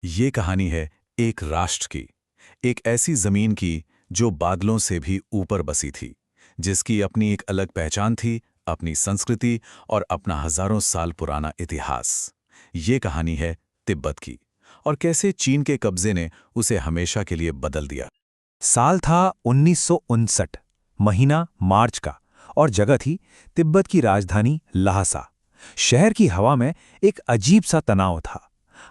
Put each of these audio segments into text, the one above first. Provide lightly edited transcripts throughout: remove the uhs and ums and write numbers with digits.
ये कहानी है एक राष्ट्र की, एक ऐसी जमीन की जो बादलों से भी ऊपर बसी थी, जिसकी अपनी एक अलग पहचान थी, अपनी संस्कृति और अपना हजारों साल पुराना इतिहास। ये कहानी है तिब्बत की, और कैसे चीन के कब्जे ने उसे हमेशा के लिए बदल दिया। साल था 1959, महीना मार्च का, और जगह थी तिब्बत की राजधानी ल्हासा। शहर की हवा में एक अजीब सा तनाव था।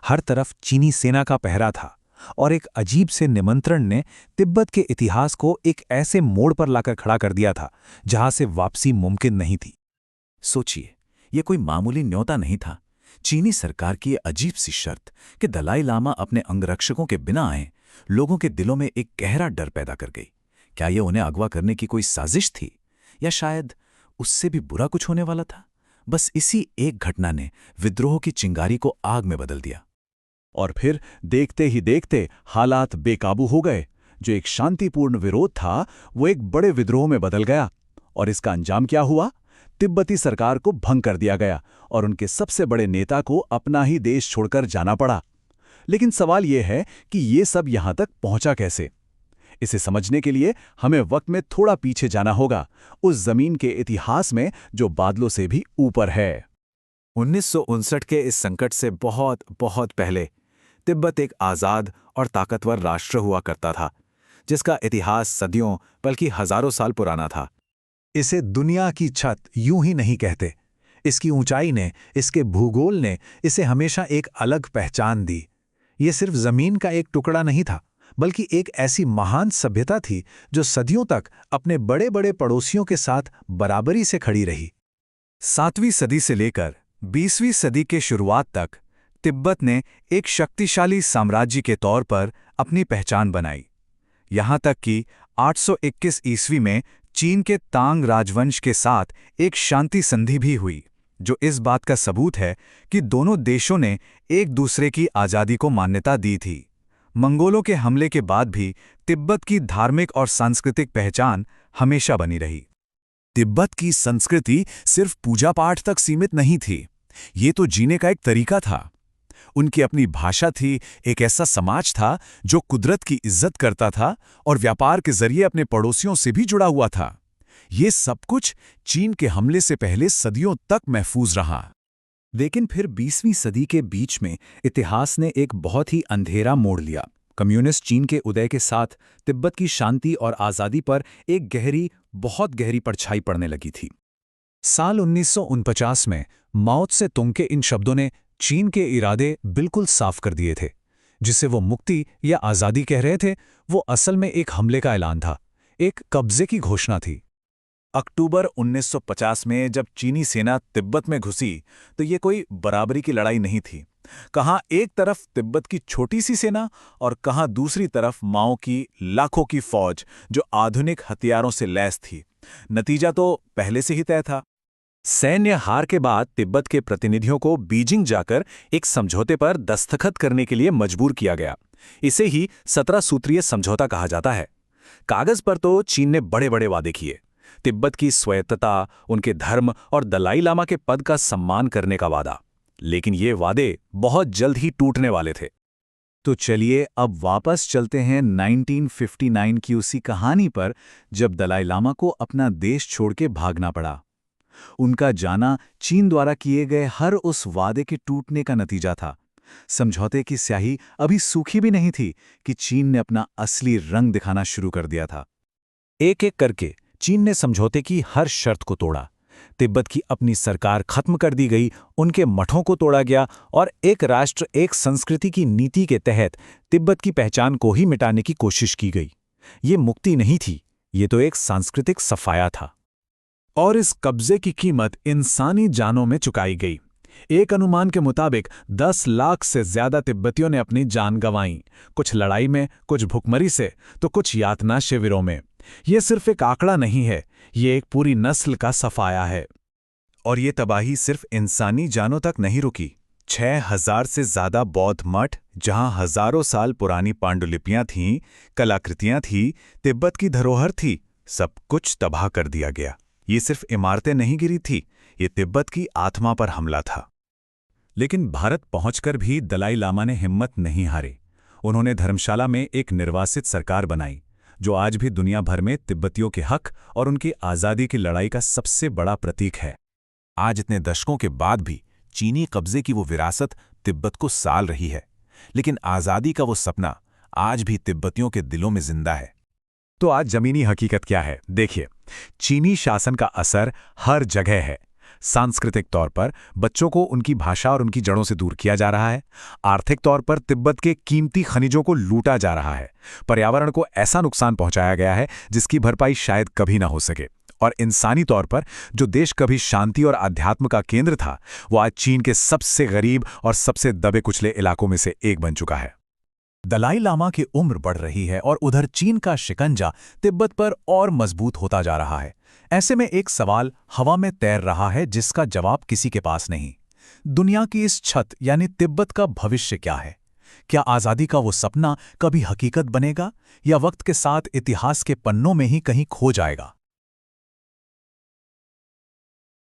हर तरफ चीनी सेना का पहरा था, और एक अजीब से निमंत्रण ने तिब्बत के इतिहास को एक ऐसे मोड़ पर लाकर खड़ा कर दिया था जहां से वापसी मुमकिन नहीं थी। सोचिए, ये कोई मामूली न्योता नहीं था। चीनी सरकार की ये अजीब सी शर्त कि दलाई लामा अपने अंगरक्षकों के बिना आए, लोगों के दिलों में एक गहरा डर पैदा कर गई। क्या ये उन्हें अगवा करने की कोई साजिश थी, या शायद उससे भी बुरा कुछ होने वाला था? बस इसी एक घटना ने विद्रोह की चिंगारी को आग में बदल दिया। और फिर देखते ही देखते हालात बेकाबू हो गए। जो एक शांतिपूर्ण विरोध था, वो एक बड़े विद्रोह में बदल गया। और इसका अंजाम क्या हुआ? तिब्बती सरकार को भंग कर दिया गया और उनके सबसे बड़े नेता को अपना ही देश छोड़कर जाना पड़ा। लेकिन सवाल यह है कि ये सब यहां तक पहुंचा कैसे? इसे समझने के लिए हमें वक्त में थोड़ा पीछे जाना होगा, उस जमीन के इतिहास में जो बादलों से भी ऊपर है। 1959 के इस संकट से बहुत बहुत पहले तिब्बत एक आज़ाद और ताकतवर राष्ट्र हुआ करता था, जिसका इतिहास सदियों बल्कि हजारों साल पुराना था। इसे दुनिया की छत यूं ही नहीं कहते। इसकी ऊंचाई ने, इसके भूगोल ने इसे हमेशा एक अलग पहचान दी। ये सिर्फ जमीन का एक टुकड़ा नहीं था, बल्कि एक ऐसी महान सभ्यता थी जो सदियों तक अपने बड़े बड़े पड़ोसियों के साथ बराबरी से खड़ी रही। 7वीं सदी से लेकर 20वीं सदी के शुरुआत तक तिब्बत ने एक शक्तिशाली साम्राज्य के तौर पर अपनी पहचान बनाई। यहाँ तक कि 821 ईस्वी में चीन के तांग राजवंश के साथ एक शांति संधि भी हुई, जो इस बात का सबूत है कि दोनों देशों ने एक दूसरे की आज़ादी को मान्यता दी थी। मंगोलों के हमले के बाद भी तिब्बत की धार्मिक और सांस्कृतिक पहचान हमेशा बनी रही। तिब्बत की संस्कृति सिर्फ पूजा पाठ तक सीमित नहीं थी, ये तो जीने का एक तरीका था। उनकी अपनी भाषा थी, एक ऐसा समाज था जो कुदरत की इज्जत करता था और व्यापार के जरिए अपने पड़ोसियों से भी जुड़ा हुआ था। ये सब कुछ चीन के हमले से पहले सदियों तक महफूज रहा। लेकिन फिर 20वीं सदी के बीच में इतिहास ने एक बहुत ही अंधेरा मोड़ लिया। कम्युनिस्ट चीन के उदय के साथ तिब्बत की शांति और आज़ादी पर एक बहुत गहरी परछाई पड़ने लगी थी। साल 1949 में माओ त्से तुंग के इन शब्दों ने चीन के इरादे बिल्कुल साफ कर दिए थे। जिसे वो मुक्ति या आज़ादी कह रहे थे, वो असल में एक हमले का ऐलान था, एक कब्जे की घोषणा थी। अक्टूबर 1950 में जब चीनी सेना तिब्बत में घुसी, तो ये कोई बराबरी की लड़ाई नहीं थी। कहाँ एक तरफ तिब्बत की छोटी सी सेना और कहाँ दूसरी तरफ माओ की लाखों की फौज जो आधुनिक हथियारों से लैस थी। नतीजा तो पहले से ही तय था। सैन्य हार के बाद तिब्बत के प्रतिनिधियों को बीजिंग जाकर एक समझौते पर दस्तखत करने के लिए मजबूर किया गया। इसे ही 17 सूत्रीय समझौता कहा जाता है। कागज पर तो चीन ने बड़े बड़े वादे किए, तिब्बत की स्वायत्तता, उनके धर्म और दलाई लामा के पद का सम्मान करने का वादा। लेकिन ये वादे बहुत जल्द ही टूटने वाले थे। तो चलिए अब वापस चलते हैं 1959 की उसी कहानी पर, जब दलाई लामा को अपना देश छोड़ के भागना पड़ा। उनका जाना चीन द्वारा किए गए हर उस वादे के टूटने का नतीजा था। समझौते की स्याही अभी सूखी भी नहीं थी कि चीन ने अपना असली रंग दिखाना शुरू कर दिया था। एक एक करके चीन ने समझौते की हर शर्त को तोड़ा। तिब्बत की अपनी सरकार खत्म कर दी गई, उनके मठों को तोड़ा गया और एक राष्ट्र एक संस्कृति की नीति के तहत तिब्बत की पहचान को ही मिटाने की कोशिश की गई। ये मुक्ति नहीं थी, ये तो एक सांस्कृतिक सफाया था। और इस कब्जे की कीमत इंसानी जानों में चुकाई गई। एक अनुमान के मुताबिक 10 लाख से ज्यादा तिब्बतियों ने अपनी जान गंवाई, कुछ लड़ाई में, कुछ भुखमरी से, तो कुछ यातना शिविरों में। यह सिर्फ एक आंकड़ा नहीं है, ये एक पूरी नस्ल का सफाया है। और ये तबाही सिर्फ इंसानी जानों तक नहीं रुकी। 6000 से ज्यादा बौद्ध मठ, जहां हजारों साल पुरानी पांडुलिपियां थीं, कलाकृतियां थीं, तिब्बत की धरोहर थी, सब कुछ तबाह कर दिया गया। ये सिर्फ इमारतें नहीं गिरी थी, ये तिब्बत की आत्मा पर हमला था। लेकिन भारत पहुंचकर भी दलाई लामा ने हिम्मत नहीं हारी। उन्होंने धर्मशाला में एक निर्वासित सरकार बनाई, जो आज भी दुनिया भर में तिब्बतियों के हक और उनकी आज़ादी की लड़ाई का सबसे बड़ा प्रतीक है। आज इतने दशकों के बाद भी चीनी कब्जे की वो विरासत तिब्बत को साल रही है, लेकिन आज़ादी का वो सपना आज भी तिब्बतियों के दिलों में जिंदा है। तो आज जमीनी हकीकत क्या है? देखिए, चीनी शासन का असर हर जगह है। सांस्कृतिक तौर पर बच्चों को उनकी भाषा और उनकी जड़ों से दूर किया जा रहा है। आर्थिक तौर पर तिब्बत के कीमती खनिजों को लूटा जा रहा है। पर्यावरण को ऐसा नुकसान पहुंचाया गया है जिसकी भरपाई शायद कभी ना हो सके। और इंसानी तौर पर जो देश कभी शांति और अध्यात्म का केंद्र था, वो आज चीन के सबसे गरीब और सबसे दबे कुचले इलाकों में से एक बन चुका है। दलाई लामा की उम्र बढ़ रही है और उधर चीन का शिकंजा तिब्बत पर और मजबूत होता जा रहा है। ऐसे में एक सवाल हवा में तैर रहा है जिसका जवाब किसी के पास नहीं। दुनिया की इस छत यानी तिब्बत का भविष्य क्या है? क्या आज़ादी का वो सपना कभी हकीकत बनेगा या वक्त के साथ इतिहास के पन्नों में ही कहीं खो जाएगा?